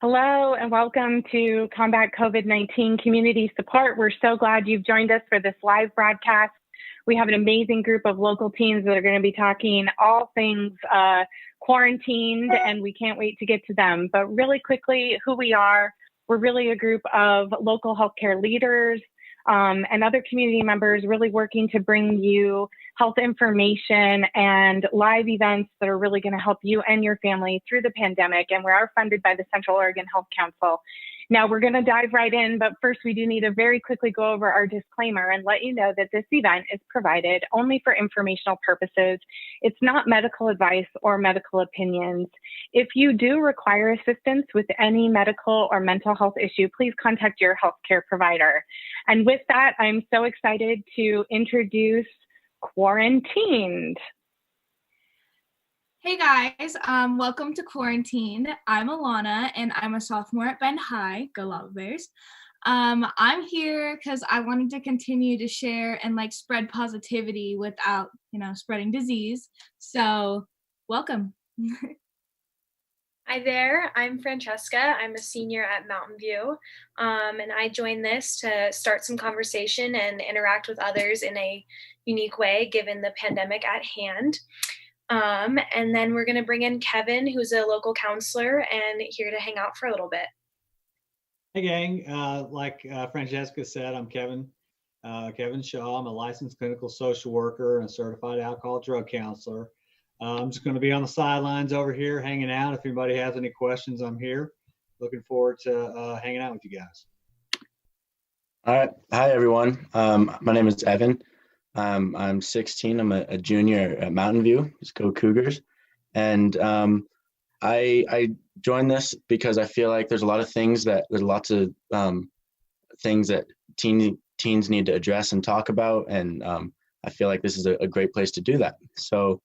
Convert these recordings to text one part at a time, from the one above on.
Hello and welcome to Combat COVID-19 Community Support. We're so glad you've joined us for this live broadcast. We have an amazing group of local teens that are going to be talking all things quarantined, and we can't wait to get to them. But really quickly, who we are, we're really a group of local healthcare leaders and other community members really working to bring you health information and live events that are really going to help you and your family through the pandemic. And we are funded by the Central Oregon Health Council. Now we're going to dive right in, but first we do need to very quickly go over our disclaimer and let you know that this event is provided only for informational purposes. It's not medical advice or medical opinions. If you do require assistance with any medical or mental health issue, please contact your healthcare provider. And with that, I'm so excited to introduce Quaranteened. Hey guys, welcome to Quaranteened. I'm Alana and I'm a sophomore at Bend High. Go Lava Bears. I'm here because I wanted to continue to share and spread positivity without, spreading disease. So welcome. Hi there, I'm Francesca. I'm a senior at Mountain View, and I joined this to start some conversation and interact with others in a unique way given the pandemic at hand. And then we're going to bring in Kevin, who's a local counselor and here to hang out for a little bit. Hey gang, like Francesca said, I'm Kevin Shaw. I'm a licensed clinical social worker and a certified alcohol drug counselor. I'm just going to be on the sidelines over here hanging out. If anybody has any questions, I'm here. Looking forward to hanging out with you guys. All right. Hi, everyone. My name is Evan. I'm 16. I'm a junior at Mountain View. Let's go Cougars. And I joined this because I feel like there's lots of things that teens need to address and talk about. And I feel like this is a great place to do that. So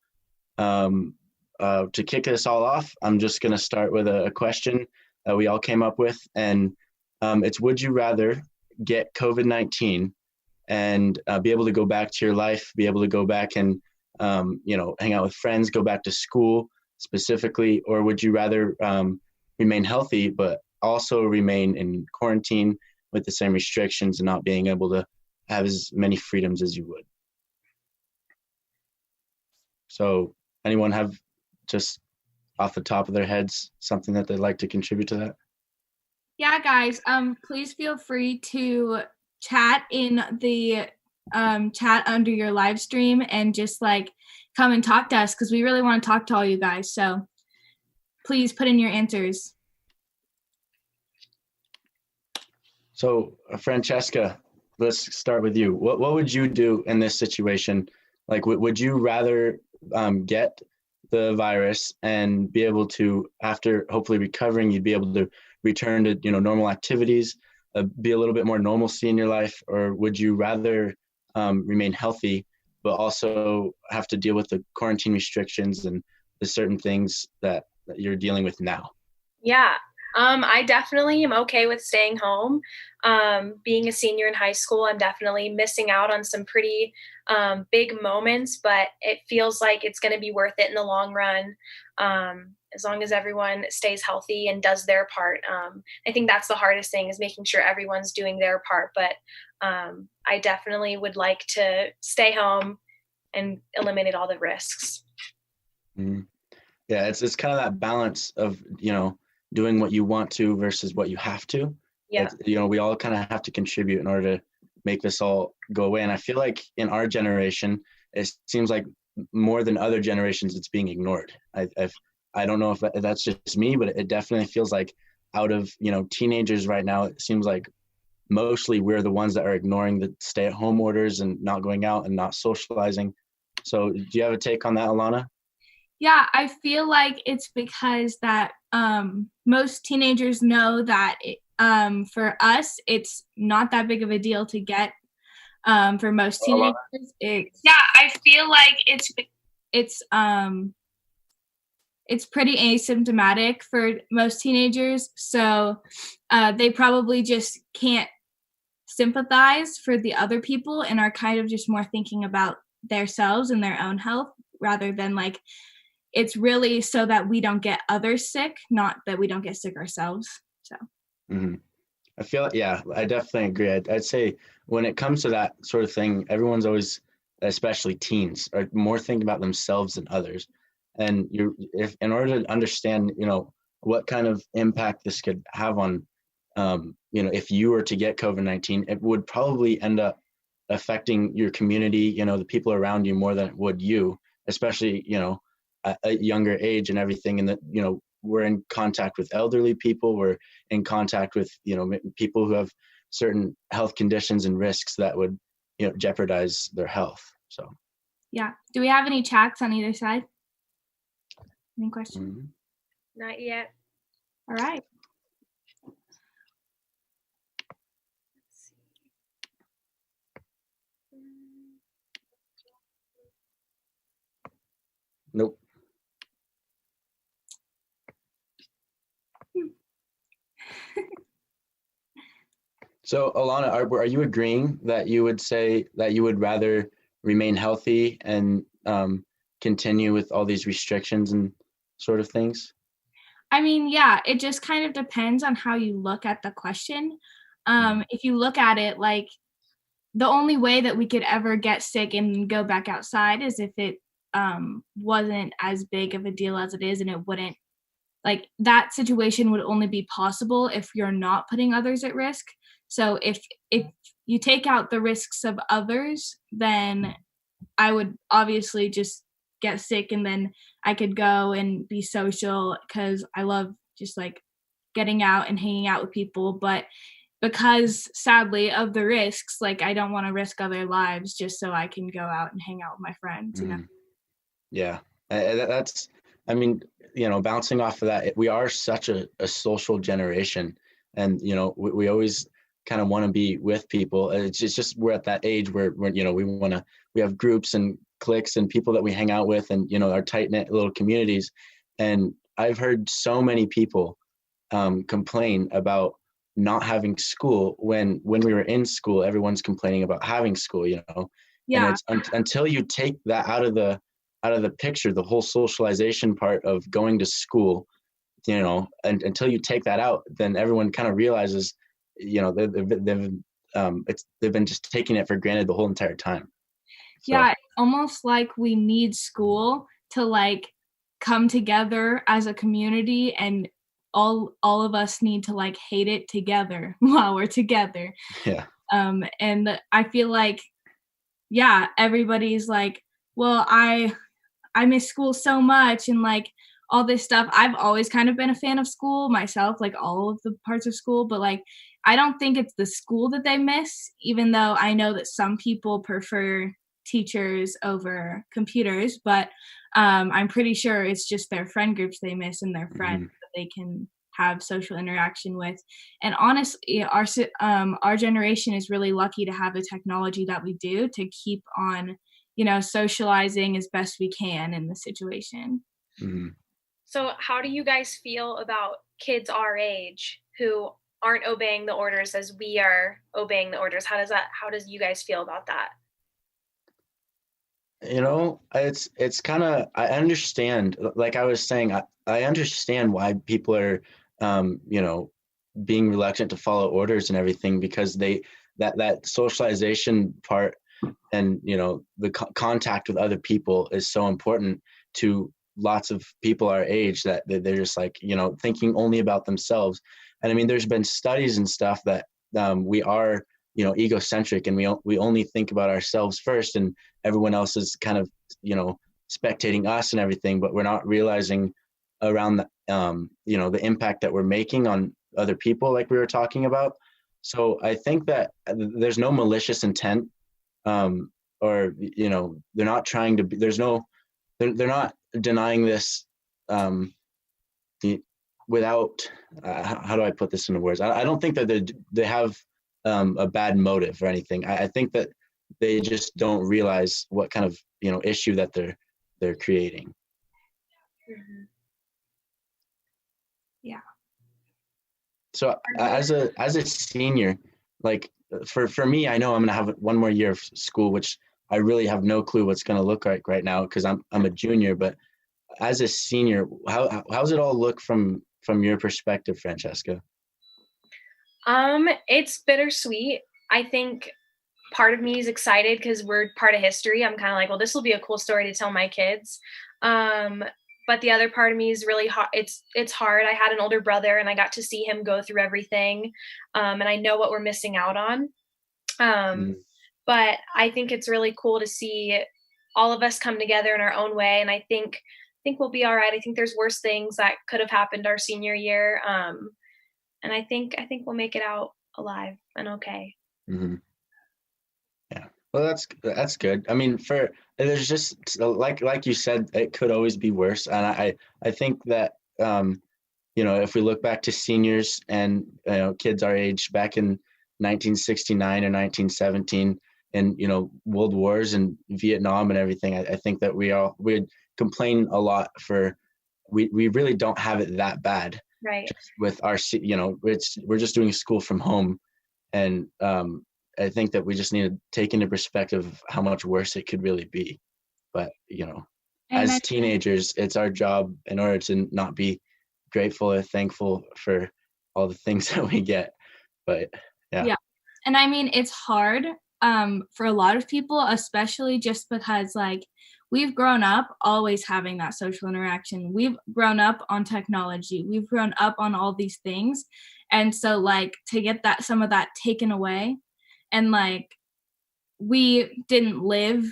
to kick this all off, I'm just going to start with a question that we all came up with. And it's, would you rather get COVID-19 and be able to go back to your life, be able to go back and, hang out with friends, go back to school specifically, or would you rather remain healthy, but also remain in quarantine with the same restrictions and not being able to have as many freedoms as you would? So anyone have just off the top of their heads something that they'd like to contribute to that? Yeah, guys, please feel free to chat in the chat under your live stream and just come and talk to us because we really want to talk to all you guys. So please put in your answers. So Francesca, let's start with you. What would you do in this situation? Would you rather get the virus and be able to, after hopefully recovering, you'd be able to return to normal activities, be a little bit more normalcy in your life, or would you rather remain healthy but also have to deal with the quarantine restrictions and the certain things that you're dealing with now? Yeah, I definitely am okay with staying home. Being a senior in high school, I'm definitely missing out on some pretty big moments, but it feels like it's going to be worth it in the long run. As long as everyone stays healthy and does their part. I think that's the hardest thing, is making sure everyone's doing their part. But I definitely would like to stay home and eliminate all the risks. Mm-hmm. Yeah, it's kind of that balance of, doing what you want to versus what you have to. Yeah. We all kind of have to contribute in order to make this all go away. And I feel like in our generation, it seems like more than other generations, it's being ignored. I don't know if that's just me, but it definitely feels like out of, teenagers right now, it seems like mostly we're the ones that are ignoring the stay-at-home orders and not going out and not socializing. So do you have a take on that, Alana? Yeah, I feel like it's because that most teenagers know that for us, it's not that big of a deal to get. For most teenagers, I feel like it's pretty asymptomatic for most teenagers, so they probably just can't sympathize for the other people and are kind of just more thinking about themselves and their own health rather than it's really so that we don't get others sick, not that we don't get sick ourselves. So. Mm-hmm. I feel, yeah, I definitely agree. I'd say when it comes to that sort of thing, everyone's always, especially teens, are more thinking about themselves than others. And if in order to understand, what kind of impact this could have on, if you were to get COVID-19, it would probably end up affecting your community, the people around you more than it would you, especially, at a younger age and everything. And that, we're in contact with elderly people, we're in contact with, people who have certain health conditions and risks that would, jeopardize their health. So, yeah. Do we have any chats on either side? Any questions? Mm-hmm. Not yet. All right. Nope. So, Alana, are you agreeing that you would say that you would rather remain healthy and continue with all these restrictions and sort of things? I mean, yeah, it just kind of depends on how you look at the question. If you look at it like the only way that we could ever get sick and go back outside is if it wasn't as big of a deal as it is, and it wouldn't, like, that situation would only be possible if you're not putting others at risk. So if you take out the risks of others, then I would obviously just get sick, and then I could go and be social because I love just like getting out and hanging out with people. But because sadly of the risks, like, I don't want to risk other lives just so I can go out and hang out with my friends, Yeah, that's, I mean, bouncing off of that, we are such a social generation, and, we always kind of want to be with people. It's just we're at that age where we have groups and cliques and people that we hang out with, and, our tight-knit little communities. And I've heard so many people complain about not having school when we were in school. Everyone's complaining about having school, Yeah. And it's until you take that out of the picture, the whole socialization part of going to school, and until you take that out, then everyone kind of realizes, they've been just taking it for granted the whole entire time. So. Yeah, it's almost like we need school to like come together as a community, and all of us need to like hate it together while we're together. Yeah. And I feel like, yeah, everybody's like, well, I miss school so much, and like all this stuff. I've always kind of been a fan of school myself, like all of the parts of school, but like I don't think it's the school that they miss, even though I know that some people prefer teachers over computers, but I'm pretty sure it's just their friend groups they miss, and their friends that they can have social interaction with. And honestly, our generation is really lucky to have the technology that we do to keep on, socializing as best we can in the situation. Mm-hmm. So how do you guys feel about kids our age who aren't obeying the orders as we are obeying the orders? How does you guys feel about that? It's kind of, I understand, like I was saying, I understand why people are, being reluctant to follow orders and everything, because that socialization part and, the contact with other people is so important to lots of people our age, that they're just like, thinking only about themselves. And I mean, there's been studies and stuff that we are, egocentric, and we only think about ourselves first, and everyone else is kind of, spectating us and everything, but we're not realizing around the, the impact that we're making on other people, like we were talking about. So I think that there's no malicious intent, or, they're not trying to be, they're not denying this, without, how do I put this into words? I don't think that they have a bad motive or anything. I think that they just don't realize what kind of, issue that they're creating. Mm-hmm. Yeah. So as a senior, like for me, I know I'm gonna have one more year of school, which I really have no clue what's gonna look like right now, because I'm a junior. But as a senior, how's it all look from your perspective, Francesca? It's bittersweet. I think part of me is excited because we're part of history. I'm kind of like, well, this will be a cool story to tell my kids. But the other part of me is really hard. It's hard. I had an older brother and I got to see him go through everything. And I know what we're missing out on. But I think it's really cool to see all of us come together in our own way. And I think we'll be all right. I think there's worse things that could have happened our senior year. And I think we'll make it out alive and okay. Mm-hmm. Yeah. Well, that's good. I mean, there's just like you said, it could always be worse. And I think that, if we look back to seniors and, kids our age back in 1969 or 1917 and, world wars and Vietnam and everything, I think that we'd complain a lot we really don't have it that bad. Right. Just with our, we're just doing school from home. And, I think that we just need to take into perspective how much worse it could really be. But, as teenagers, it's our job in order to not be grateful or thankful for all the things that we get. But yeah. And I mean, it's hard for a lot of people, especially just because we've grown up always having that social interaction. We've grown up on technology. We've grown up on all these things. And so to get some of that taken away, and we didn't live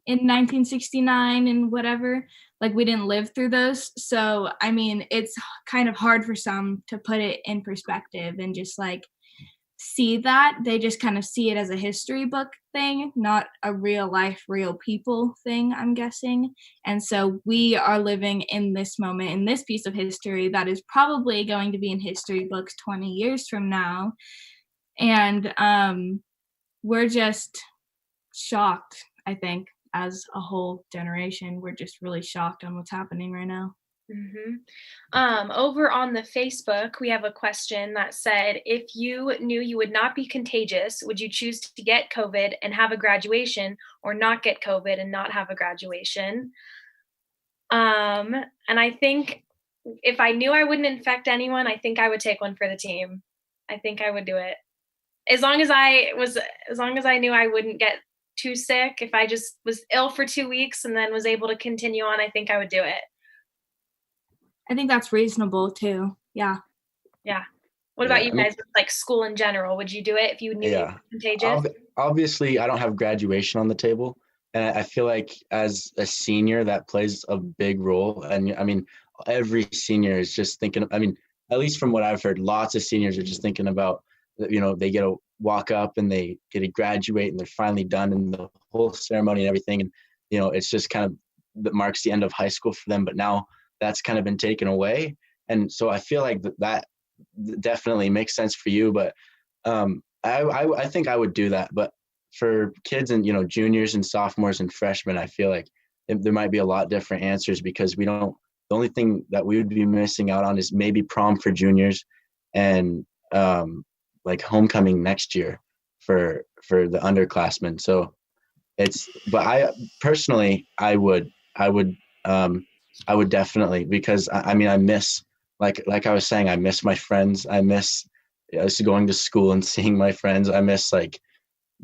in 1969 and whatever, we didn't live through those. So, I mean, it's kind of hard for some to put it in perspective and just see that. They just kind of see it as a history book thing, not a real life, real people thing, I'm guessing. And so we are living in this moment, in this piece of history that is probably going to be in history books 20 years from now. And we're just shocked, I think, as a whole generation. We're just really shocked on what's happening right now. Mm-hmm. Over on the Facebook, we have a question that said, if you knew you would not be contagious, would you choose to get COVID and have a graduation, or not get COVID and not have a graduation? And I think if I knew I wouldn't infect anyone, I think I would take one for the team. I think I would do it. As long as I knew I wouldn't get too sick, if I just was ill for 2 weeks and then was able to continue on, I think I would do it. I think that's reasonable too. Yeah. What about you guys? School in general, would you do it if you knew you were contagious? Obviously, I don't have graduation on the table, and I feel like as a senior, that plays a big role. And I mean, every senior is just thinking. I mean, at least from what I've heard, lots of seniors are just thinking about, they get to walk up and they get to graduate and they're finally done, and the whole ceremony and everything. And, it's just kind of that marks the end of high school for them. But now that's kind of been taken away. And so I feel like that definitely makes sense for you. But I think I would do that. But for kids and, juniors and sophomores and freshmen, I feel like there might be a lot different answers, because the only thing that we would be missing out on is maybe prom for juniors and homecoming next year for the underclassmen. So but I personally, I would definitely, because I mean, I miss, like I was saying, I miss my friends. I miss going to school and seeing my friends. I miss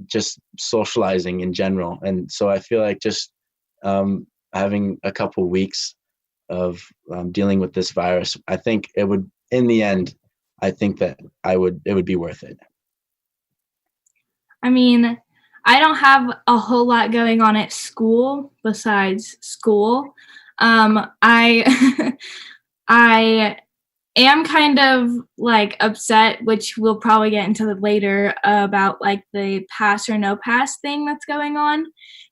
just socializing in general. And so I feel like just having a couple weeks of dealing with this virus, I think it would, in the end, I think that it would be worth it. I mean, I don't have a whole lot going on at school besides school. I am kind of upset, which we'll probably get into later, about the pass or no pass thing that's going on,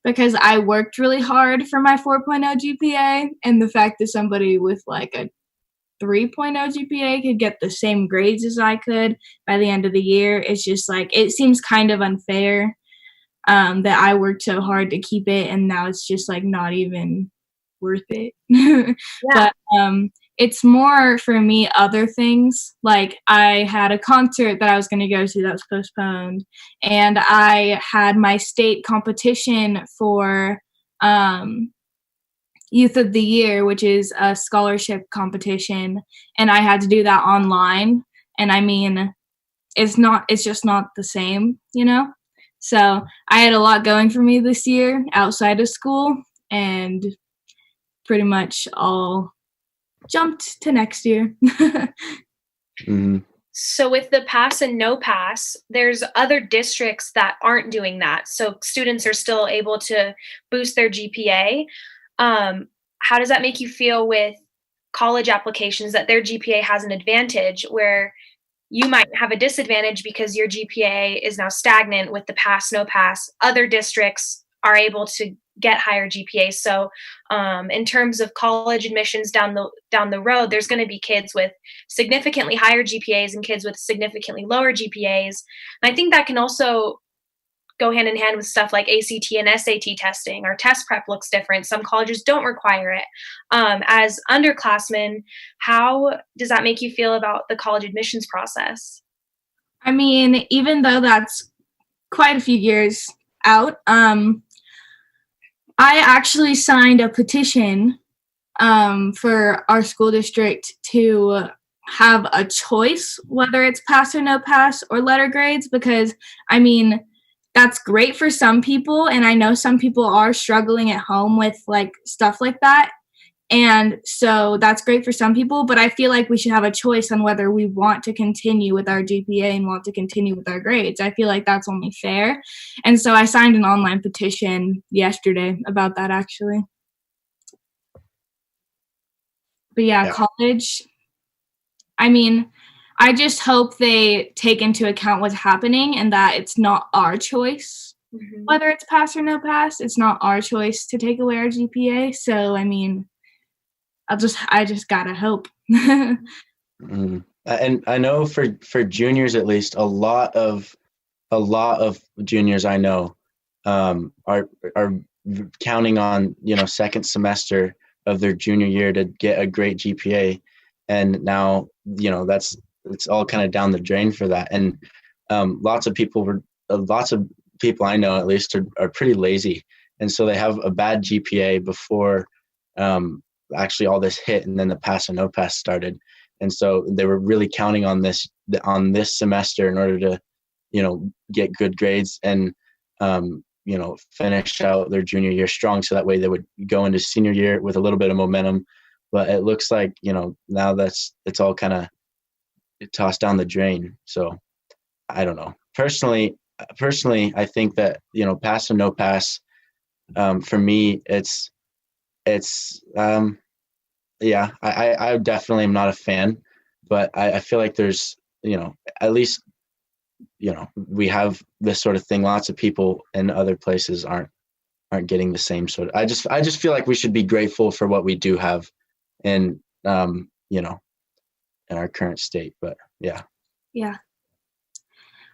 because I worked really hard for my 4.0 GPA, and the fact that somebody with a 3.0 GPA could get the same grades as I could by the end of the year, it's just it seems kind of unfair that I worked so hard to keep it, and now it's just not even worth it. But it's more for me other things. I had a concert that I was going to go to that was postponed, and I had my state competition for Youth of the Year, which is a scholarship competition, and I had to do that online. And I mean, it's just not the same, you know? So I had a lot going for me this year outside of school, and pretty much all jumped to next year. Mm-hmm. So with the pass and no pass, there's other districts that aren't doing that. So students are still able to boost their GPA. How does that make you feel with college applications that their GPA has an advantage where you might have a disadvantage because your GPA is now stagnant with the pass, no pass? Other districts are able to get higher GPAs. So in terms of college admissions down the road, there's going to be kids with significantly higher GPAs and kids with significantly lower GPAs. And I think that can also go hand in hand with stuff like ACT and SAT testing. Our test prep looks different. Some colleges don't require it. As underclassmen, how does that make you feel about the college admissions process? I mean, even though that's quite a few years out, I actually signed a petition for our school district to have a choice, whether it's pass or no pass or letter grades, because I mean, that's great for some people, and I know some people are struggling at home with like stuff like that, and so that's great for some people, but I feel like we should have a choice on whether we want to continue with our GPA and want to continue with our grades. I feel like that's only fair, and so I signed an online petition yesterday about that, actually. But yeah, college, I mean, I just hope they take into account what's happening and that it's not our choice, whether it's pass or no pass. It's not our choice to take away our GPA. So, I mean, I just gotta hope. And I know for juniors, at least, a lot of juniors I know are counting on, second semester of their junior year to get a great GPA. And now, it's all kind of down the drain for that. And lots of people I know, at least, are pretty lazy. And so they have a bad GPA before actually all this hit, and then the pass and no pass started. And so they were really counting on this semester in order to, get good grades and, finish out their junior year strong. So that way they would go into senior year with a little bit of momentum. But it looks like, now it's all kind of tossed down the drain. So I don't know. Personally, I think that, pass and no pass, for me, I definitely am not a fan, but I feel like there's, at least, we have this sort of thing. Lots of people in other places aren't getting the same sort of, I just feel like we should be grateful for what we do have in, in our current state. But yeah.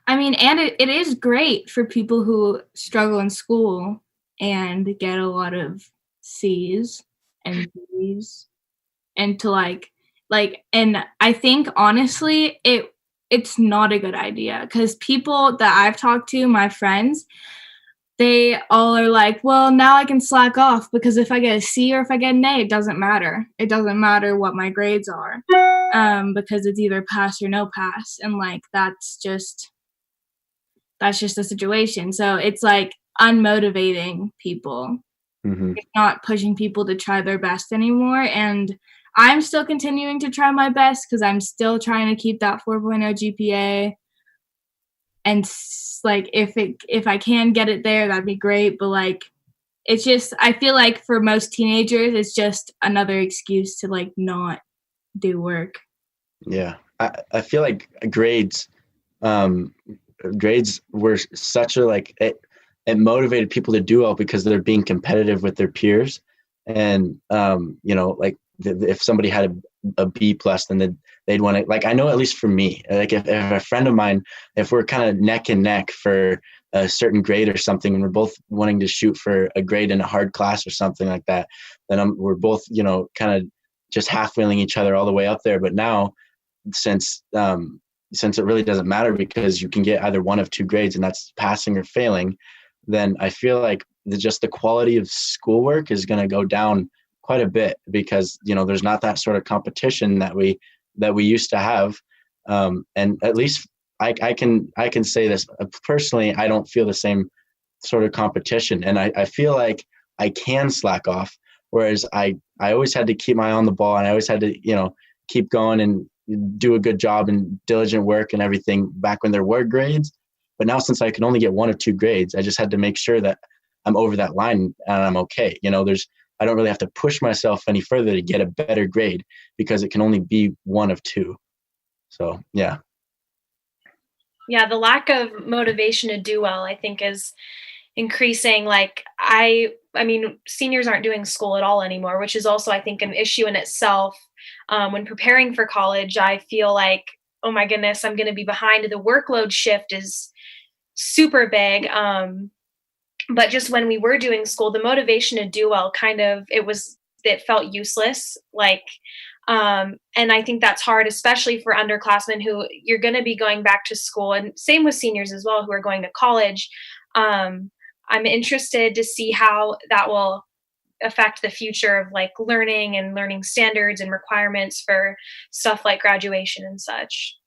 I mean, and it is great for people who struggle in school and get a lot of C's and B's, and to like, and I think honestly, it's not a good idea, because people that I've talked to, my friends, they all are like, well, now I can slack off because if I get a C or if I get an A, it doesn't matter. It doesn't matter what my grades are, because it's either pass or no pass. And like, that's just the situation. So it's like unmotivating people. Mm-hmm. It's not pushing people to try their best anymore. And I'm still continuing to try my best because I'm still trying to keep that 4.0 GPA. And like, if I can get it there, that'd be great. But like, it's just, I feel like for most teenagers, it's just another excuse to like not do work. Yeah, I feel like grades were such a, like, it motivated people to do well because they're being competitive with their peers. And like, if somebody had a B plus, then they'd want to, like, I know, at least for me, like if a friend of mine, if we're kind of neck and neck for a certain grade or something, and we're both wanting to shoot for a grade in a hard class or something like that, then we're both, kind of just half-wheeling each other all the way up there. But now, since it really doesn't matter because you can get either one of two grades, and that's passing or failing, then I feel like the quality of schoolwork is going to go down quite a bit, because there's not that sort of competition that we used to have. And at least I can say this personally. I don't feel the same sort of competition, and I feel like I can slack off, whereas I always had to keep my eye on the ball, and I always had to keep going and do a good job and diligent work and everything back when there were grades. But now, since I can only get 1 of 2 grades, I just had to make sure that I'm over that line and I'm okay. I don't really have to push myself any further to get a better grade because it can only be 1 of 2. So, yeah. Yeah, the lack of motivation to do well, I think, is increasing. Like, I mean, seniors aren't doing school at all anymore, which is also, I think, an issue in itself. When preparing for college, I feel like, oh my goodness, I'm going to be behind. The workload shift is super big. But just when we were doing school, the motivation to do well it felt useless. Like, and I think that's hard, especially for underclassmen who you're going to be going back to school, and same with seniors as well who are going to college. I'm interested to see how that will affect the future of like learning and learning standards and requirements for stuff like graduation and such.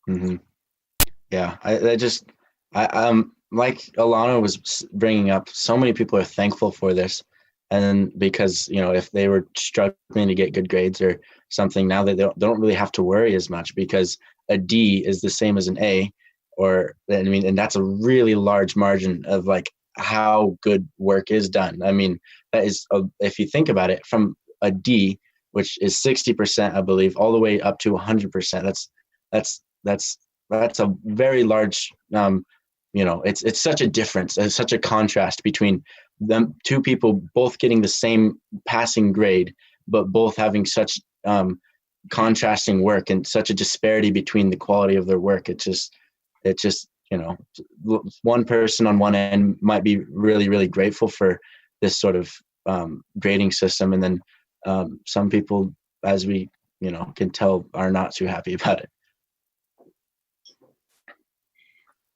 Mm-hmm. Yeah, like Alana was bringing up, so many people are thankful for this. And because, if they were struggling to get good grades or something, now they don't really have to worry as much because a D is the same as an A, and that's a really large margin of like how good work is done. I mean, that is, if you think about it, from a D, which is 60%, I believe, all the way up to 100%. That's a very large, it's such a difference. It's such a contrast between them, 2 people both getting the same passing grade, but both having such contrasting work and such a disparity between the quality of their work. It just, one person on one end might be really, really grateful for this sort of grading system. And then some people, as we, can tell, are not too happy about it.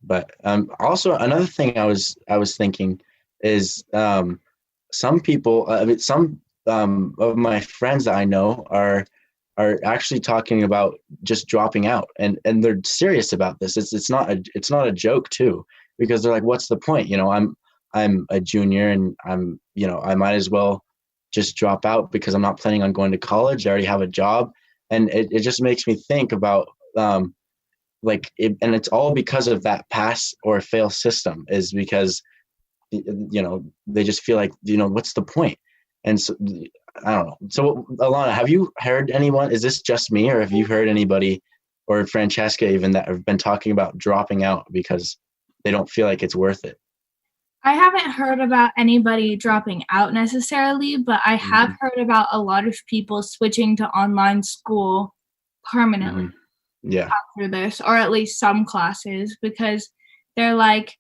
But also another thing I was thinking is some people, some of my friends that I know are actually talking about just dropping out, and they're serious about this. It's not a joke too, because they're like, what's the point? I'm a junior and I might as well just drop out because I'm not planning on going to college. I already have a job, and it just makes me think about and it's all because of that pass or fail system, is because they just feel like, what's the point? And so I don't know. So Alana, have you heard anyone, is this just me, or have you heard anybody, or Francesca even, that have been talking about dropping out because they don't feel like it's worth it? I haven't heard about anybody dropping out necessarily, but I have heard about a lot of people switching to online school permanently. Yeah. After this, or at least some classes, because they're like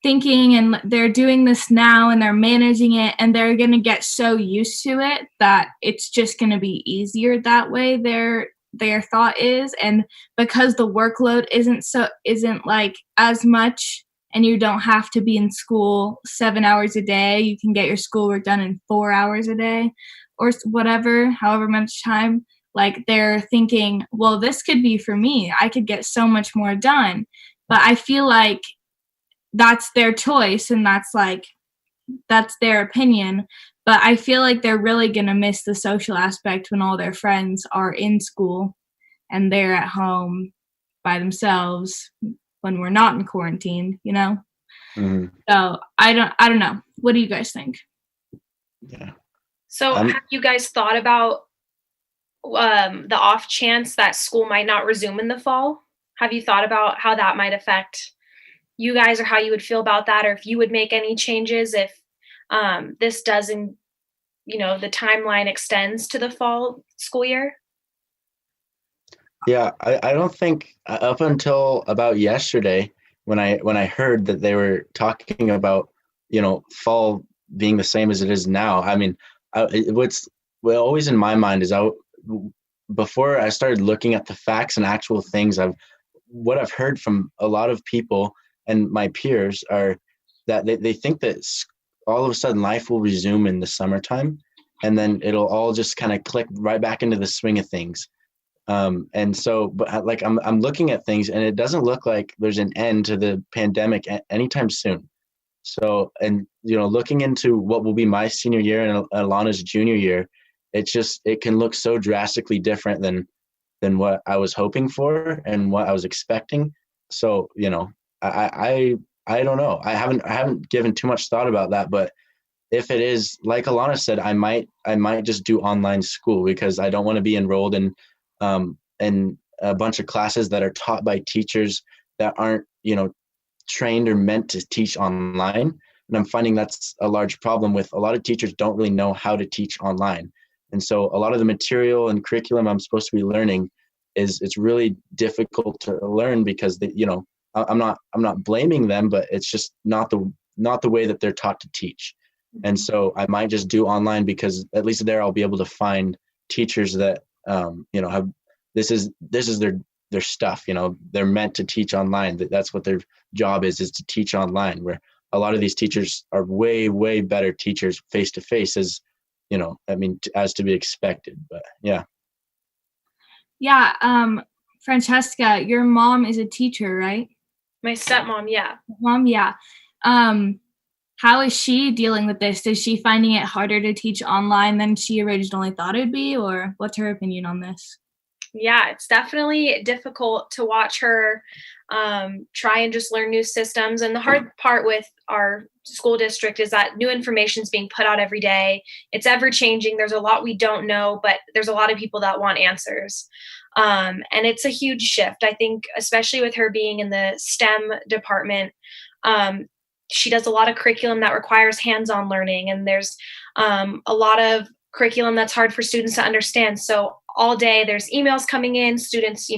thinking and they're doing this now and they're managing it, and they're going to get so used to it that it's just going to be easier that way, their thought is. And because the workload isn't like as much, and you don't have to be in school 7 hours a day, you can get your schoolwork done in 4 hours a day or whatever, however much time. Like, they're thinking, well, this could be for me. I could get so much more done. But I feel like that's their choice, and that's their opinion. But I feel like they're really going to miss the social aspect when all their friends are in school and they're at home by themselves when we're not in quarantine, Mm-hmm. So I don't know. What do you guys think? Yeah. So have you guys thought about the off chance that school might not resume in the fall? Have you thought about how that might affect you guys, or how you would feel about that, or if you would make any changes if this doesn't, the timeline extends to the fall school year? Yeah, I don't think up until about yesterday, when I heard that they were talking about, fall being the same as it is now. I mean, what's always in my mind is before I started looking at the facts and actual things, what I've heard from a lot of people and my peers are that they think that all of a sudden life will resume in the summertime, and then it'll all just kind of click right back into the swing of things. And so, but like I'm looking at things, and it doesn't look like there's an end to the pandemic anytime soon. So, and looking into what will be my senior year and Alana's junior year, it can look so drastically different than what I was hoping for and what I was expecting. So, I don't know. I haven't given too much thought about that, but if it is like Alana said, I might just do online school, because I don't want to be enrolled in a bunch of classes that are taught by teachers that aren't trained or meant to teach online. And I'm finding that's a large problem with a lot of teachers don't really know how to teach online. And so a lot of the material and curriculum I'm supposed to be learning it's really difficult to learn, because I'm not blaming them, but it's just not the way that they're taught to teach. And so I might just do online, because at least there I'll be able to find teachers that have this is their stuff. They're meant to teach online. That's what their job is to teach online, where a lot of these teachers are way better teachers face to face, as as to be expected. But yeah. Francesca, your mom is a teacher, right? My stepmom, yeah. Mom, yeah. How is she dealing with this? Is she finding it harder to teach online than she originally thought it'd be, or what's her opinion on this? Yeah, it's definitely difficult to watch her try and just learn new systems. And the hard part with our school district is that new information is being put out every day. It's ever changing. There's a lot we don't know, but there's a lot of people that want answers. And it's a huge shift. I think, especially with her being in the STEM department, she does a lot of curriculum that requires hands-on learning. And there's a lot of curriculum that's hard for students to understand. So all day there's emails coming in, students,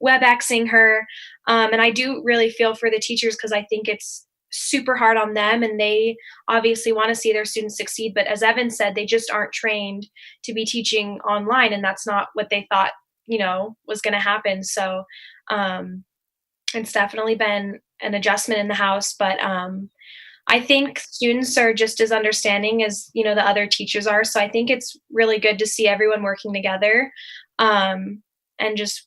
WebExing her. And I do really feel for the teachers, because I think it's super hard on them, and they obviously want to see their students succeed. But as Evan said, they just aren't trained to be teaching online, and that's not what they thought, was going to happen. So it's definitely been an adjustment in the house, but I think students are just as understanding as, the other teachers are. So I think it's really good to see everyone working together. And just,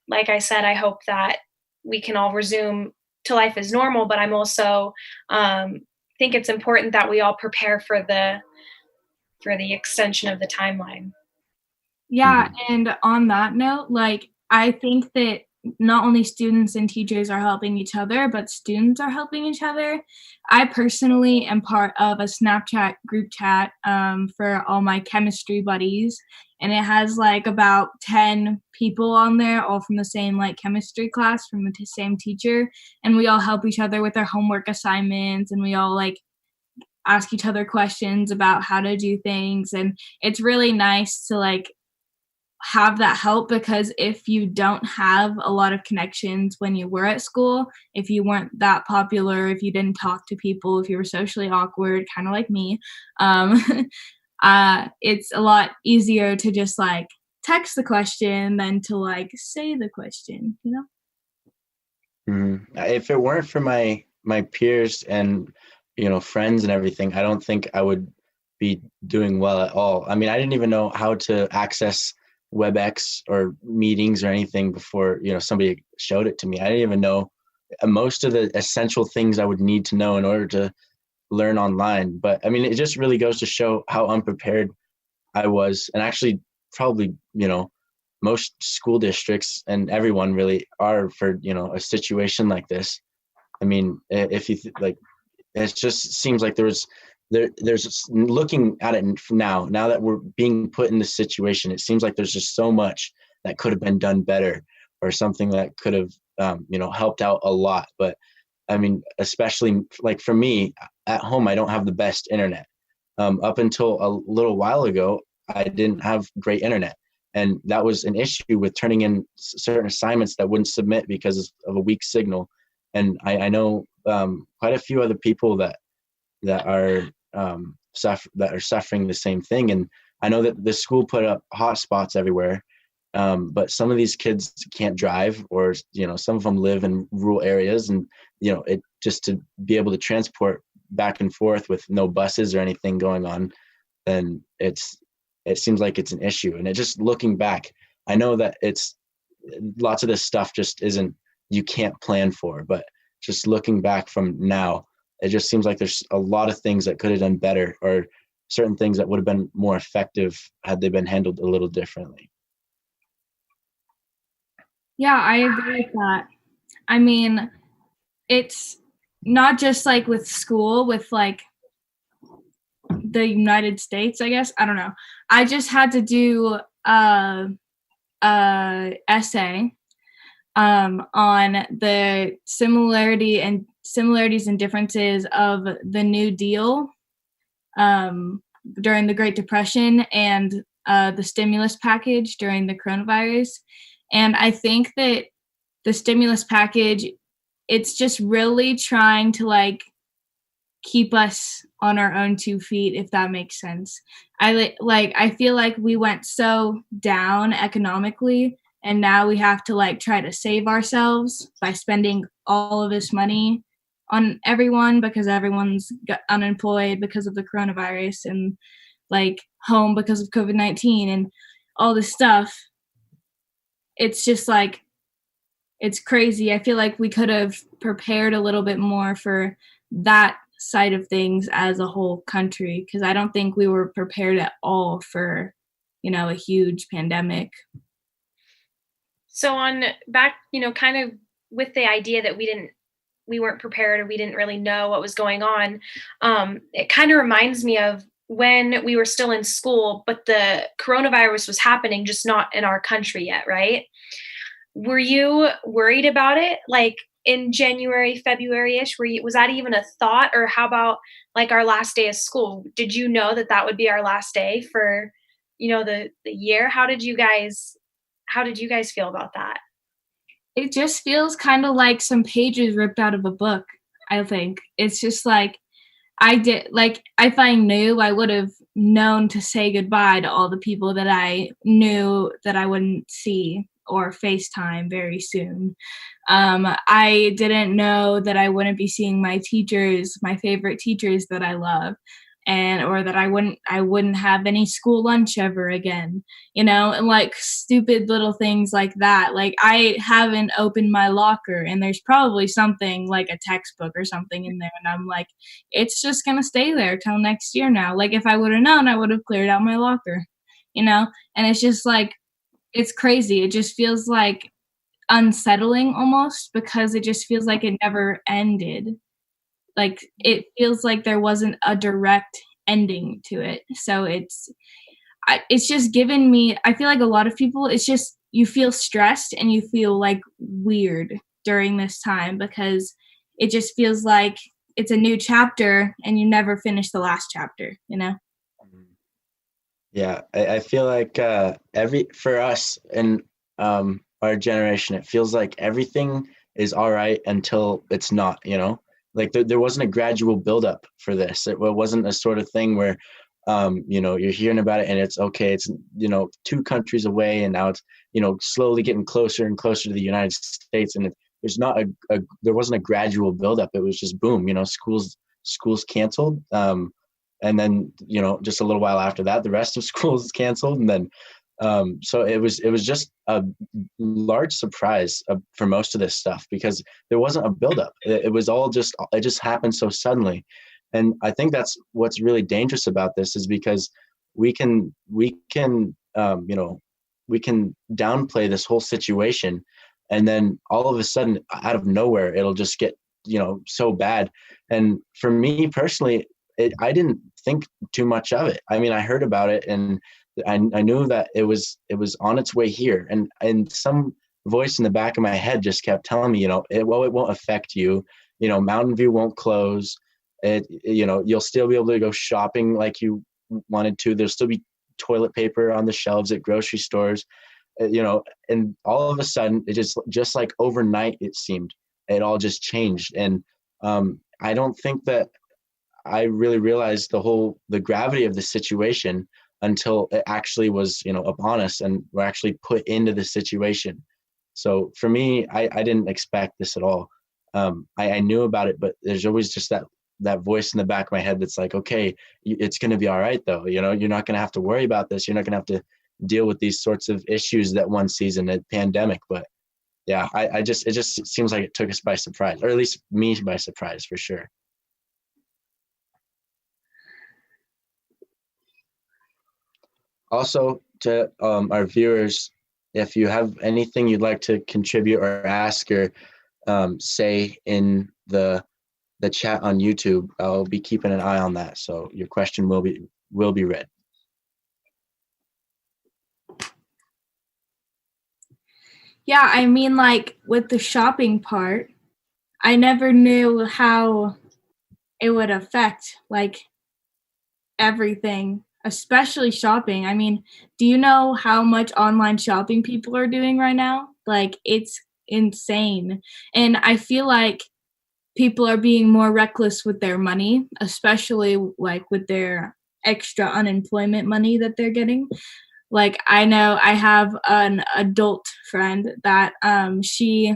like I said, I hope that we can all resume to life as normal, but I'm also think it's important that we all prepare for the extension of the timeline. Yeah. And on that note, I think that not only students and teachers are helping each other, but students are helping each other. I personally am part of a Snapchat group chat for all my chemistry buddies, and it has about 10 people on there, all from the same chemistry class from the same teacher, and we all help each other with our homework assignments, and we all ask each other questions about how to do things, and it's really nice to have that help, because if you don't have a lot of connections when you were at school, if you weren't that popular, if you didn't talk to people, if you were socially awkward, kind of like me, it's a lot easier to just text the question than to say the question, If it weren't for my peers and friends and everything, I don't think I would be doing well at all. I mean, I didn't even know how to access WebEx or meetings or anything before somebody showed it to me. I didn't even know most of the essential things I would need to know in order to learn online. But I mean, it just really goes to show how unprepared I was, and actually probably most school districts and everyone really are for a situation like this. I mean, if you it just seems like there's looking at it now that we're being put in this situation, it seems like there's just so much that could have been done better, or something that could have helped out a lot. But I mean, especially for me at home, I don't have the best internet. Up until a little while ago, I didn't have great internet, and that was an issue with turning in certain assignments that wouldn't submit because of a weak signal. And I know quite a few other people that are suffering the same thing. And I know that the school put up hotspots everywhere, but some of these kids can't drive, or some of them live in rural areas, and it just to be able to transport back and forth with no buses or anything going on, then it seems like it's an issue. And it just looking back, I know that it's lots of this stuff just isn't, you can't plan for, but just looking back from now, it just seems like there's a lot of things that could have done better, or certain things that would have been more effective had they been handled a little differently. Yeah, I agree with that. I mean, it's not just like with school, with like the United States, I guess. I don't know. I just had to do a essay on the similarities and differences of the New Deal during the Great Depression and the stimulus package during the coronavirus. And I think that the stimulus package, it's just really trying to like keep us on our own 2 feet, if that makes sense. I feel like we went so down economically, and now we have to like try to save ourselves by spending all of this money on everyone, because everyone's got unemployed because of the coronavirus, and like home because of COVID-19 and all this stuff. It's just like, it's crazy. I feel like we could have prepared a little bit more for that side of things as a whole country, because I don't think we were prepared at all for, a huge pandemic. So on back, kind of with the idea that we weren't prepared, or we didn't really know what was going on. It kind of reminds me of when we were still in school, but the coronavirus was happening, just not in our country yet, right? Were you worried about it? Like in January, February-ish, was that even a thought? Or how about like our last day of school? Did you know that would be our last day for, the year? How did you guys feel about that? It just feels kind of like some pages ripped out of a book, I think. It's just like, if I knew, I would have known to say goodbye to all the people that I knew that I wouldn't see or FaceTime very soon. I didn't know that I wouldn't be seeing my teachers, my favorite teachers that I love, or that I wouldn't have any school lunch ever again, and like stupid little things like that. Like I haven't opened my locker, and there's probably something like a textbook or something in there, and I'm like, it's just gonna stay there till next year now. Like if I would have known, I would have cleared out my locker, and it's just like, it's crazy. It just feels like unsettling almost, because it just feels like it never ended. Like it feels like there wasn't a direct ending to it. So it's just given me, I feel like a lot of people, it's just, you feel stressed and you feel like weird during this time, because it just feels like it's a new chapter and you never finish the last chapter, Yeah, I feel like for us in our generation, it feels like everything is all right until it's not, like there wasn't a gradual buildup for this. It wasn't a sort of thing where, you're hearing about it and it's okay. It's, 2 countries away, and now it's, slowly getting closer and closer to the United States. And there's not there wasn't a gradual buildup. It was just boom, schools canceled. And then, just a little while after that, the rest of schools canceled. And then, so it was just a large surprise for most of this stuff, because there wasn't a buildup. It was all it just happened so suddenly. And I think that's what's really dangerous about this, is because we can downplay this whole situation, and then all of a sudden, out of nowhere, it'll just get, so bad. And for me personally, I didn't think too much of it. I mean, I heard about it, and I knew that it was on its way here, and some voice in the back of my head just kept telling me, it won't affect you. Mountain View won't close. You'll still be able to go shopping like you wanted to. There'll still be toilet paper on the shelves at grocery stores, and all of a sudden, it just like overnight, it seemed, it all just changed. And I don't think that I really realized the gravity of the situation until it actually was, upon us, and we're actually put into the situation. So for me, I didn't expect this at all. I knew about it, but there's always just that voice in the back of my head that's like, okay, it's going to be all right though. You're not going to have to worry about this. You're not going to have to deal with these sorts of issues that one season a pandemic. But yeah, it just seems like it took us by surprise, or at least me by surprise for sure. Also, to our viewers, if you have anything you'd like to contribute or ask or say in the chat on YouTube, I'll be keeping an eye on that. So your question will be read. Yeah, I mean, like with the shopping part, I never knew how it would affect like everything, especially shopping. I mean, do you know how much online shopping people are doing right now? Like, it's insane. And I feel like people are being more reckless with their money, especially like with their extra unemployment money that they're getting. Like, I know I have an adult friend that she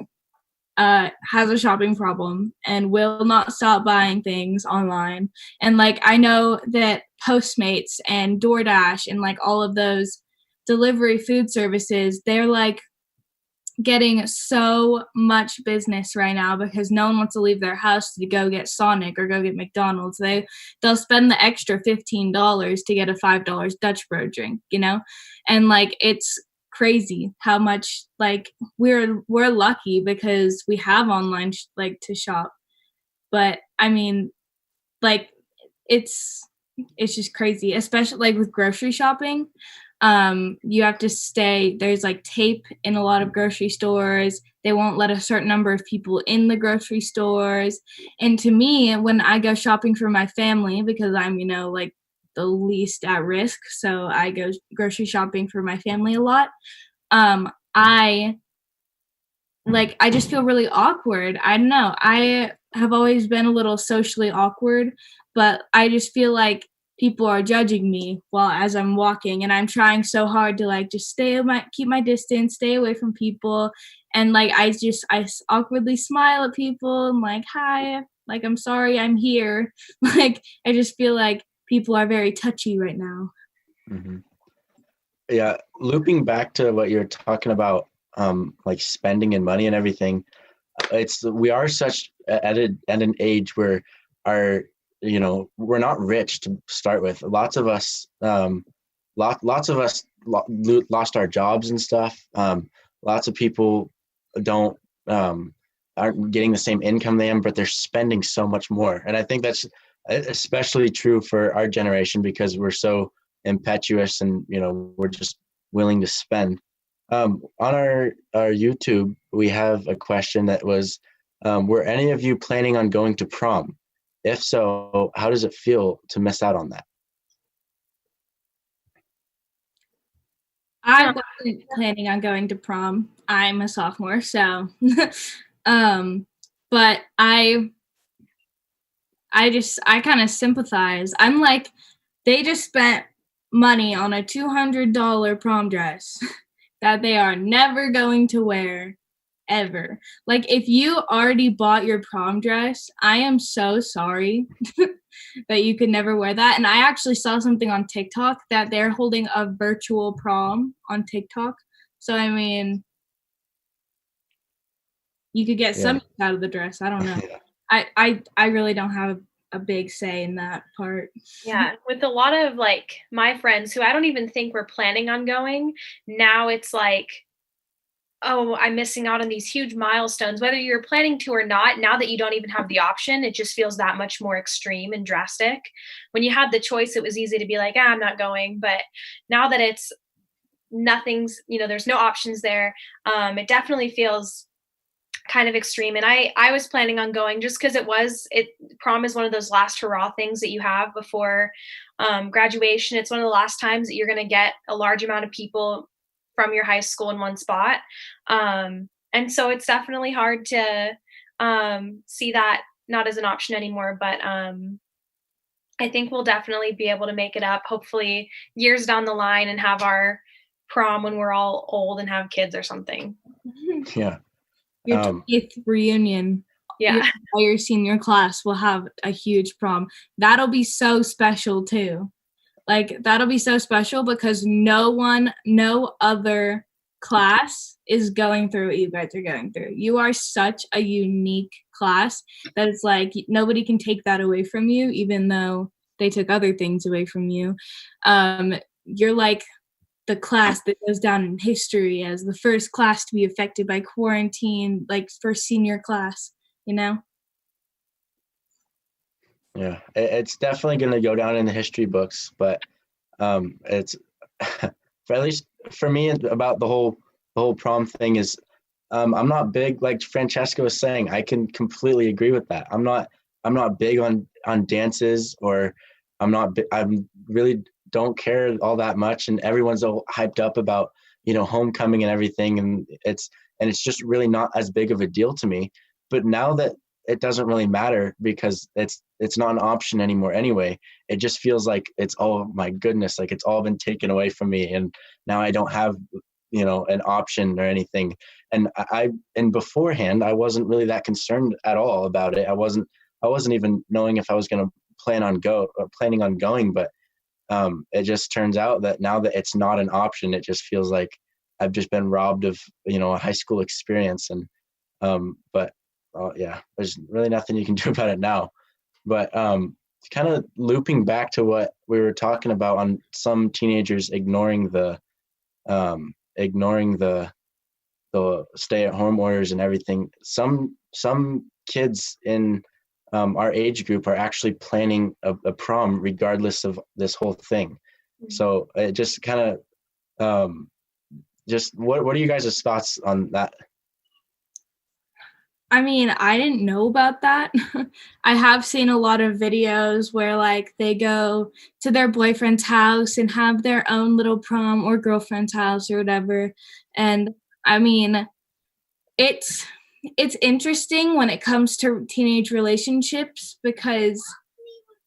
has a shopping problem and will not stop buying things online. And like, I know that Postmates and DoorDash and like all of those delivery food services, they're like getting so much business right now because no one wants to leave their house to go get Sonic or go get McDonald's. They'll spend the extra $15 to get a $5 Dutch Bro drink, you know? And like, it's crazy how much like we're lucky because we have online like to shop. But I mean, like, it's just crazy, especially like with grocery shopping. You have to stay, there's like tape in a lot of grocery stores. They won't let a certain number of people in the grocery stores. And to me, when I go shopping for my family, because I'm, you know, like the least at risk, so I go grocery shopping for my family a lot, I just feel really awkward. I don't know. I have always been a little socially awkward, but I just feel like people are judging me as I'm walking, and I'm trying so hard to like just keep my distance, stay away from people, and like I awkwardly smile at people and like, hi, like, I'm sorry, I'm here. Like, I just feel like people are very touchy right now. Mm-hmm. Yeah, looping back to what you're talking about, like spending and money and everything, we are such at an age where we're not rich to start with. Lots of us lost our jobs and stuff. Lots of people aren't getting the same income they am, but they're spending so much more. And I think that's especially true for our generation because we're so impetuous and we're just willing to spend. On our YouTube, we have a question that was, were any of you planning on going to prom? If so, how does it feel to miss out on that? I wasn't planning on going to prom. I'm a sophomore, so but I kind of sympathize. I'm like, they just spent money on a $200 prom dress that they are never going to wear ever. Like, if you already bought your prom dress, I am so sorry that you could never wear that. And I actually saw something on TikTok that they're holding a virtual prom on TikTok. So I mean, you could get some out of the dress. I don't know. I really don't have a big say in that part. Yeah, with a lot of like my friends who I don't even think were planning on going, now it's like, oh, I'm missing out on these huge milestones, whether you're planning to or not. Now that you don't even have the option, it just feels that much more extreme and drastic. When you had the choice, it was easy to be like, I'm not going. But now that it's nothing's, there's no options there, it definitely feels kind of extreme. And I was planning on going just because prom is one of those last hurrah things that you have before graduation. It's one of the last times that you're going to get a large amount of people from your high school in one spot. And so it's definitely hard to see that not as an option anymore. But I think we'll definitely be able to make it up, hopefully years down the line, and have our prom when we're all old and have kids or something. Yeah. Your 20th reunion. Yeah. Your senior class will have a huge prom. That'll be so special too. Like, that'll be so special because no other class is going through what you guys are going through. You are such a unique class that it's like nobody can take that away from you, even though they took other things away from you. You're like the class that goes down in history as the first class to be affected by quarantine, like first senior class, you know? Yeah, it's definitely going to go down in the history books, but it's for at least for me about the whole prom thing is I'm not big, like Francesca was saying. I can completely agree with that. I'm not big on dances, or I'm really don't care all that much, and everyone's all hyped up about homecoming and everything, and it's just really not as big of a deal to me. But now that it doesn't really matter because it's not an option anymore anyway, it just feels like it's, oh my goodness, like it's all been taken away from me, and now I don't have an option or anything. And and beforehand I wasn't really that concerned at all about it. I wasn't even knowing if I was going to planning on going, but it just turns out that now that it's not an option, it just feels like I've just been robbed of a high school experience. And but yeah, there's really nothing you can do about it now. But kind of looping back to what we were talking about on some teenagers ignoring the stay-at-home orders and everything. Some kids in our age group are actually planning a prom regardless of this whole thing. So it just kind of just what are you guys' thoughts on that? I mean, I didn't know about that. I have seen a lot of videos where like they go to their boyfriend's house and have their own little prom, or girlfriend's house or whatever. And I mean, it's interesting when it comes to teenage relationships because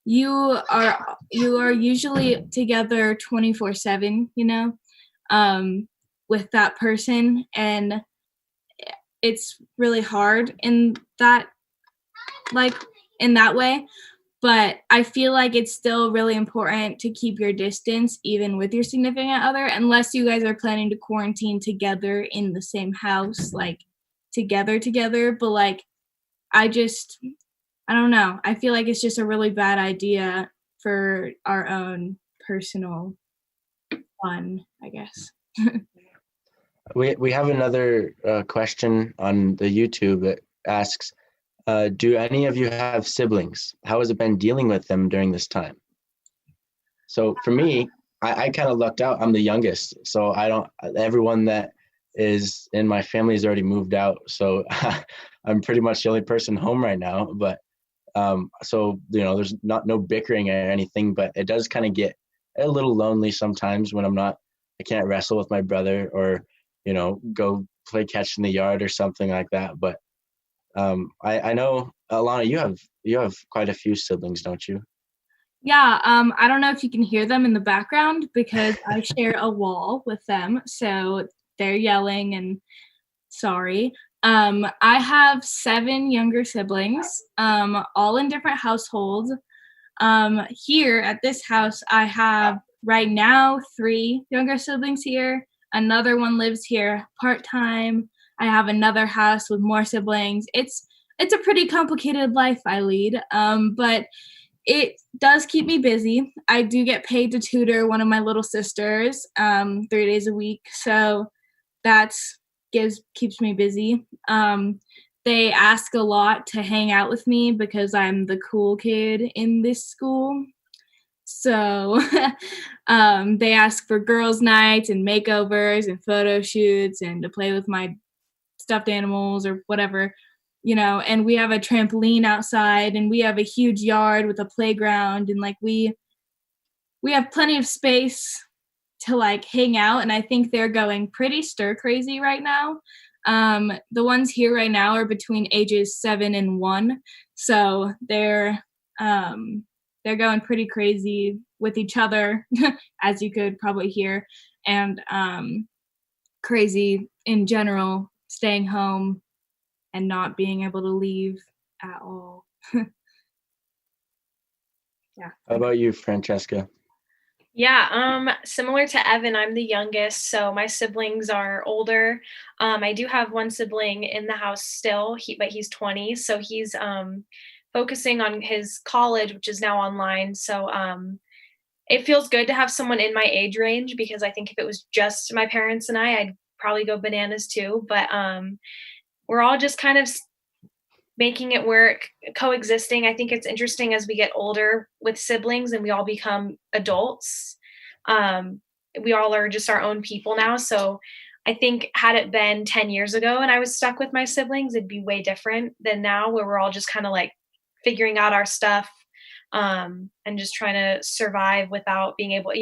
you are usually together 24/7, with that person, and it's really hard in that way. But I feel like it's still really important to keep your distance even with your significant other, unless you guys are planning to quarantine together in the same house, like together. But like, I don't know. I feel like it's just a really bad idea for our own personal fun, I guess. We have another question on the YouTube that asks, do any of you have siblings? How has it been dealing with them during this time? So for me, I kind of lucked out. I'm the youngest, so everyone that is in my family has already moved out. So I'm pretty much the only person home right now. But so there's no bickering or anything, but it does kind of get a little lonely sometimes when I can't wrestle with my brother, or go play catch in the yard or something like that. But I know, Alana, you have quite a few siblings, don't you? Yeah, I don't know if you can hear them in the background because I share a wall with them, so they're yelling and sorry. I have 7 younger siblings, all in different households. Here at this house, I have right now 3 younger siblings here. Another one lives here part-time. I have another house with more siblings. It's a pretty complicated life I lead, but it does keep me busy. I do get paid to tutor one of my little sisters 3 days a week, so that's keeps me busy. They ask a lot to hang out with me because I'm the cool kid in this school. So they ask for girls' nights and makeovers and photo shoots and to play with my stuffed animals or whatever, and we have a trampoline outside and we have a huge yard with a playground, and like we have plenty of space to like hang out, and I think they're going pretty stir crazy right now. The ones here right now are between ages 7 and 1, so they're going pretty crazy with each other, as you could probably hear, and crazy in general, staying home and not being able to leave at all. Yeah. How about you, Francesca? Yeah, similar to Evan, I'm the youngest, so my siblings are older. I do have one sibling in the house still, but he's 20, so he's focusing on his college, which is now online. So it feels good to have someone in my age range because I think if it was just my parents and I'd probably go bananas too. But we're all just kind of making it work, coexisting. I think it's interesting as we get older with siblings and we all become adults. Um, we all are just our own people now. So I think had it been 10 years ago and I was stuck with my siblings, it'd be way different than now, where we're all just kind of like figuring out our stuff, and just trying to survive without being able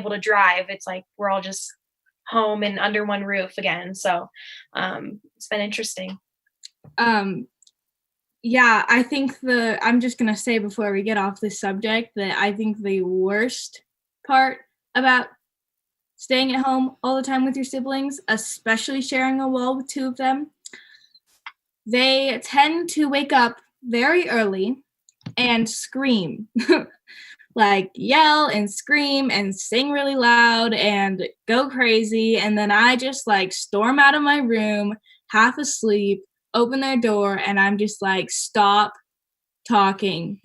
to drive. It's like we're all just home and under one roof again. So it's been interesting. Yeah, I think I'm just going to say before we get off this subject that I think the worst part about staying at home all the time with your siblings, especially sharing a wall with two of them, they tend to wake up very early and scream. Like yell and scream and sing really loud and go crazy. And then I just like storm out of my room, half asleep, open their door, and I'm just like, stop talking.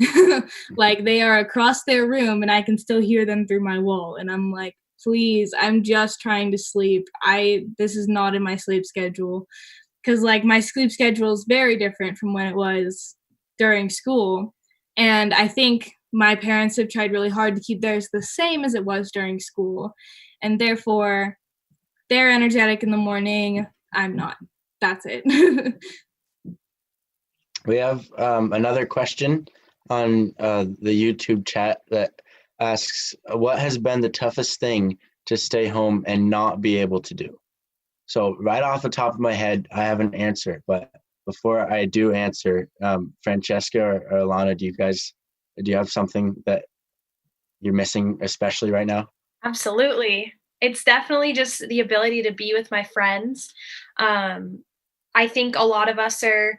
Like they are across their room and I can still hear them through my wall. And I'm like, please, I'm just trying to sleep. This is not in my sleep schedule. Because like my sleep schedule is very different from when it was during school. And I think my parents have tried really hard to keep theirs the same as it was during school. And therefore, they're energetic in the morning. I'm not. That's it. We have another question on the YouTube chat that asks, what has been the toughest thing to stay home and not be able to do? So right off the top of my head, I have an answer, but before I do answer, Francesca or Alana, do you have something that you're missing, especially right now? Absolutely. It's definitely just the ability to be with my friends. I think a lot of us are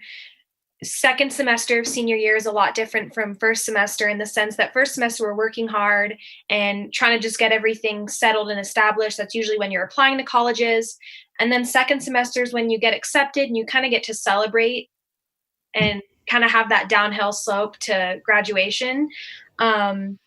second semester of senior year is a lot different from first semester in the sense that first semester we're working hard and trying to just get everything settled and established. That's usually when you're applying to colleges. And then second semester is when you get accepted and you kind of get to celebrate and kind of have that downhill slope to graduation. And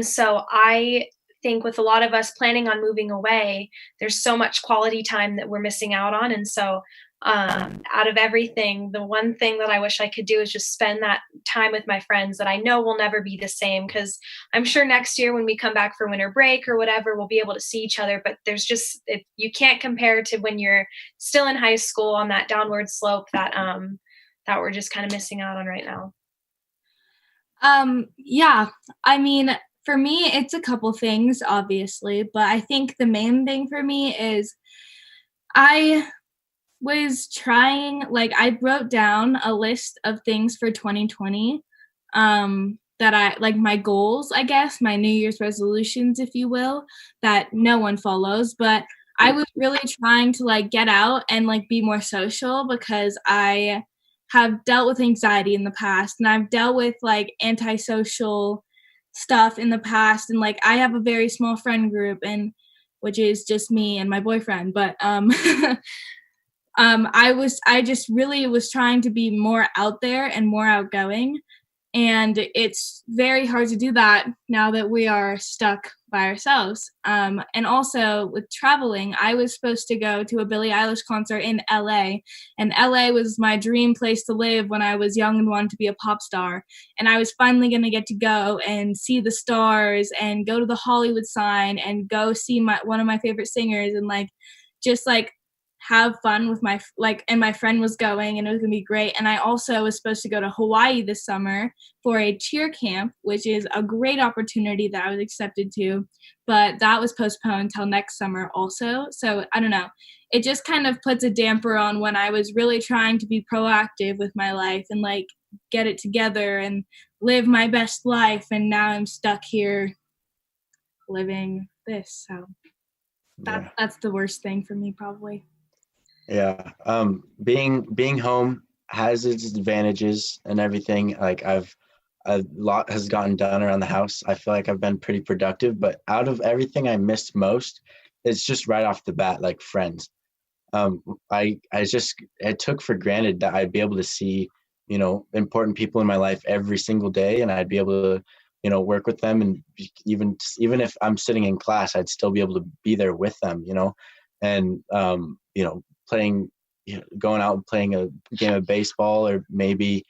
so I think with a lot of us planning on moving away, there's so much quality time that we're missing out on. And so out of everything, the one thing that I wish I could do is just spend that time with my friends that I know will never be the same, because I'm sure next year when we come back for winter break or whatever, we'll be able to see each other. But there's just, you can't compare to when you're still in high school on that downward slope that we're just kind of missing out on right now. Yeah, I mean, for me, it's a couple things, obviously, but I think the main thing for me is I was trying, like, I wrote down a list of things for 2020 that I, like, my goals, I guess, my New Year's resolutions, if you will, that no one follows, but I was really trying to, like, get out and, like, be more social because I have dealt with anxiety in the past and I've dealt with, like, antisocial stuff in the past, and, like, I have a very small friend group, and which is just me and my boyfriend, but I just really was trying to be more out there and more outgoing. And it's very hard to do that now that we are stuck by ourselves. And also with traveling, I was supposed to go to a Billie Eilish concert in LA. And LA was my dream place to live when I was young and wanted to be a pop star. And I was finally going to get to go and see the stars and go to the Hollywood sign and go see one of my favorite singers and just have fun with and my friend was going and it was gonna be great. And I also was supposed to go to Hawaii this summer for a cheer camp, which is a great opportunity that I was accepted to, but that was postponed until next summer also. So I don't know, it just kind of puts a damper on when I was really trying to be proactive with my life and get it together and live my best life, and now I'm stuck here living this. So that's the worst thing for me probably. Yeah. Being home has its advantages and everything. Like I've a lot has gotten done around the house. I feel like I've been pretty productive, but out of everything I missed most, it's just right off the bat, like friends. I took for granted that I'd be able to see, important people in my life every single day, and I'd be able to, work with them, and even if I'm sitting in class, I'd still be able to be there with them, and playing, going out and playing a game of baseball, or maybe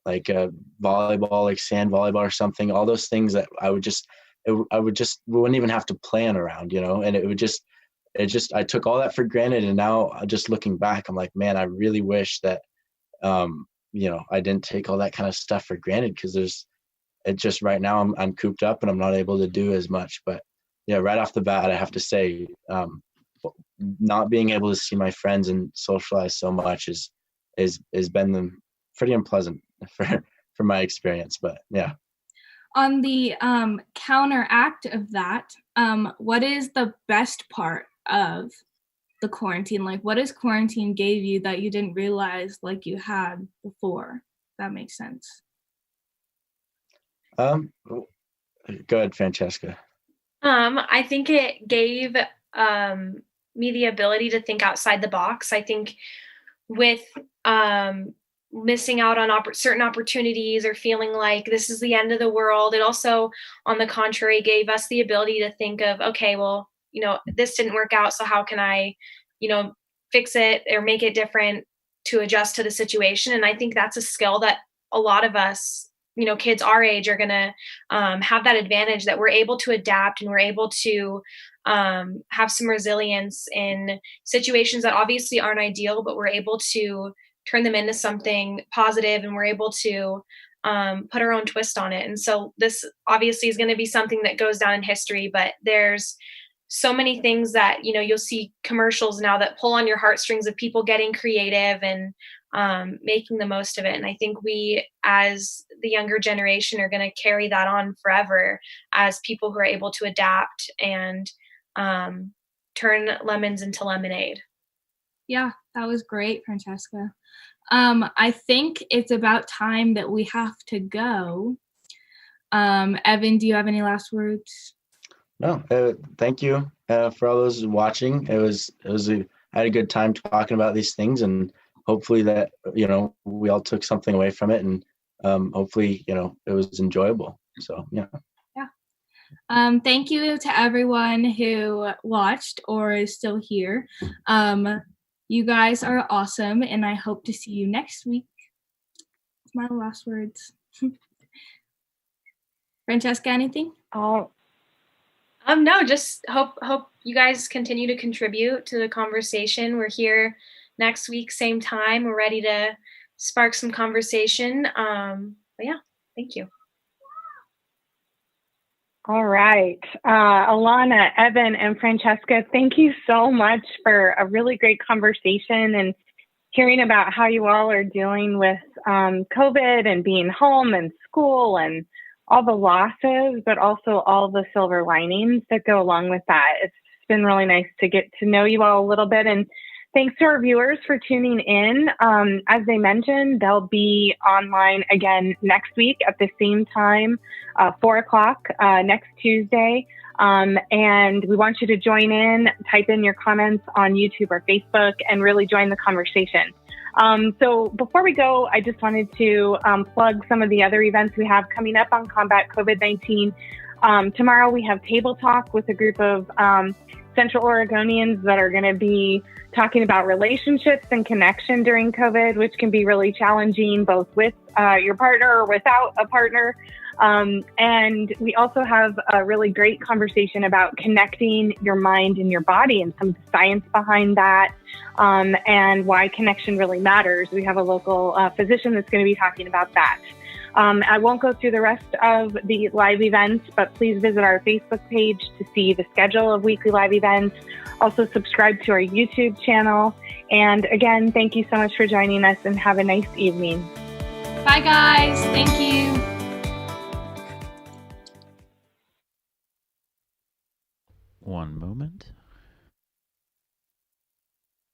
like a volleyball, like sand volleyball or something. All those things that I wouldn't even have to plan around, and I took all that for granted. And now just looking back, I'm like, man, I really wish that, I didn't take all that kind of stuff for granted, because it just right now I'm cooped up and I'm not able to do as much. But yeah, right off the bat, I have to say, not being able to see my friends and socialize so much is been pretty unpleasant for my experience. But yeah. On the counteract of that, what is the best part of the quarantine? Like, what has quarantine gave you that you didn't realize like you had before? That makes sense. Go ahead, Francesca. I think it gave me the ability to think outside the box. I think with missing out on certain opportunities, or feeling like this is the end of the world, it also, on the contrary, gave us the ability to think of, okay, well, this didn't work out, so how can I, fix it or make it different to adjust to the situation? And I think that's a skill that a lot of us, kids our age, are going to have that advantage, that we're able to adapt, and we're able to have some resilience in situations that obviously aren't ideal, but we're able to turn them into something positive, and we're able to put our own twist on it. And so this obviously is going to be something that goes down in history, but there's so many things that, you'll see commercials now that pull on your heartstrings, of people getting creative and making the most of it. And I think we, as the younger generation, are going to carry that on forever, as people who are able to adapt and turn lemons into lemonade. Yeah, that was great, Francesca. I think it's about time that we have to go. Evan, do you have any last words? No, thank you for all those watching. I had a good time talking about these things, and hopefully that, we all took something away from it, and hopefully, it was enjoyable. So, yeah. Yeah. Thank you to everyone who watched or is still here. You guys are awesome, and I hope to see you next week. That's my last words. Francesca, anything? No, just hope you guys continue to contribute to the conversation. We're here next week, same time. We're ready to spark some conversation. But yeah, thank you. All right. Alana, Evan, and Francesca, thank you so much for a really great conversation, and hearing about how you all are dealing with COVID and being home and school and all the losses, but also all the silver linings that go along with that. It's been really nice to get to know you all a little bit. And thanks to our viewers for tuning in. As they mentioned, they'll be online again next week at the same time, 4 o'clock next Tuesday. And we want you to join in, type in your comments on YouTube or Facebook, and really join the conversation. So before we go, I just wanted to plug some of the other events we have coming up on Combat COVID-19. Tomorrow we have Table Talk with a group of Central Oregonians that are going to be talking about relationships and connection during COVID, which can be really challenging both with your partner or without a partner. And we also have a really great conversation about connecting your mind and your body and some of the science behind that, and why connection really matters. We have a local physician that's going to be talking about that. I won't go through the rest of the live events, but please visit our Facebook page to see the schedule of weekly live events. Also subscribe to our YouTube channel. And again, thank you so much for joining us, and have a nice evening. Bye, guys. Thank you. One moment.